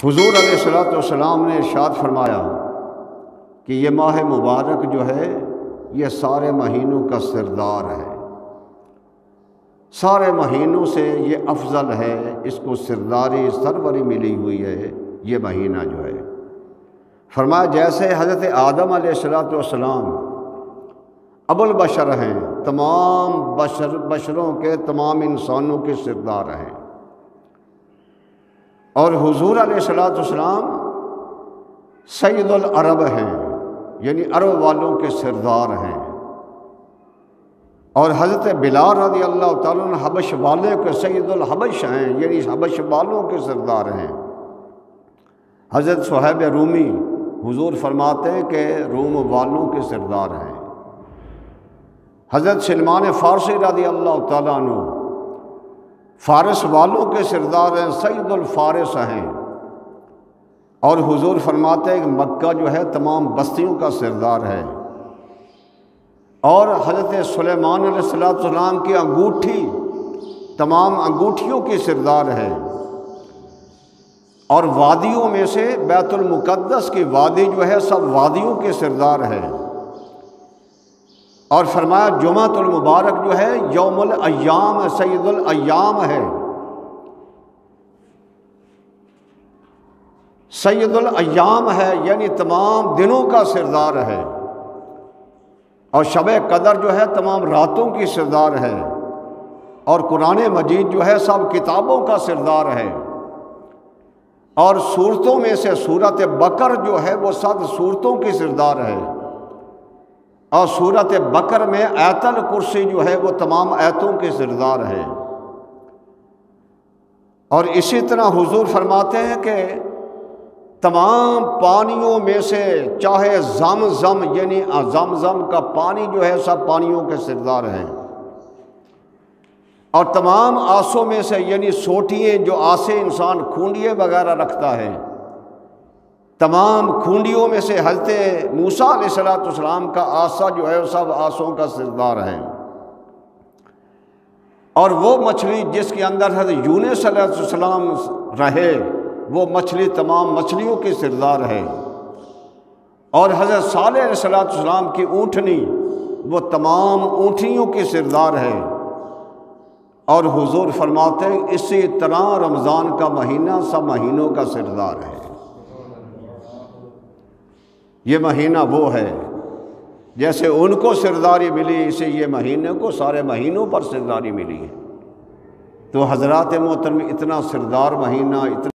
حضور علیہ الصلوۃ والسلام نے ارشاد فرمایا کہ یہ ماہ مبارک جو ہے یہ سارے مہینوں کا سردار ہے، سارے مہینوں سے یہ افضل ہے، اس کو سرداری سروری ملی ہوئی ہے یہ مہینہ جو ہے۔ فرمایا جیسے حضرت آدم علیہ الصلوۃ والسلام ابو البشر ہیں، تمام بشروں کے تمام انسانوں کے سردار ہیں، اور حضور علیہ الصلوۃ والسلام سید العرب ہیں، یعنی عرب والوں کے سردار ہیں، اور حضرت بلال رضی اللہ تعالیٰ عنہ حبش والے کے سید الحبش ہیں، یعنی حبش والوں کے سردار ہیں۔ حضرت صہیب رومی حضور فرماتے ہیں کہ روم والوں کے سردار ہیں۔ حضرت سلمان فارسی رضی اللہ تعالیٰ عنہ فارس والوں کے سردار ہیں، سید الفارس ہیں، اور حضور فرماتے ہیں کہ مکہ جو ہے تمام بستیوں کا سردار ہے، اور حضرت سلیمان علیہ السلام کی انگوٹھی تمام انگوٹھیوں کی سردار ہے، اور وادیوں میں سے بیت المقدس کی وادی جو ہے سب وادیوں کے سردار ہے، اور فرمایا جمعۃ المبارک جو ہے یوم الایام سید الایام ہے، سید الایام ہے، یعنی تمام دنوں کا سردار ہے، اور شب قدر جو ہے تمام راتوں کی سردار ہے، اور قرآن مجید جو ہے سب کتابوں کا سردار ہے، اور سورتوں میں سے سورت بقر جو ہے وہ سب سورتوں کی سردار ہے، اور سورت بقر میں آیت الکرسی جو ہے وہ تمام آیتوں کے سردار ہے۔ اور اسی طرح حضور فرماتے ہیں کہ تمام پانیوں میں سے چاہے زمزم یعنی زمزم کا پانی جو ہے سب پانیوں کے سردار ہیں، اور تمام آسوں میں سے یعنی سوٹیاں جو آسے انسان کھونڈیے وغیرہ رکھتا ہے، تمام کھونڈیوں میں سے حضرت موسیٰ علیہ السلام کا آسا جو ہے وہ سب آسوں کا سردار ہے، اور وہ مچھلی جس کے اندر حضرت یونس علیہ السلام رہے وہ مچھلی تمام مچھلیوں کی سردار ہے، اور حضرت صالح علیہ السلام کی اونٹنی وہ تمام اونٹنیوں کی سردار ہے، اور حضور فرماتے ہیں اسی طرح رمضان کا مہینہ سب مہینوں کا سردار ہے۔ یہ مہینہ وہ ہے جیسے ان کو سرداری ملی اسے یہ مہینے کو سارے مہینوں پر سرداری ملی ہے۔ تو حضرات محترم اتنا سردار مہینہ، اتنا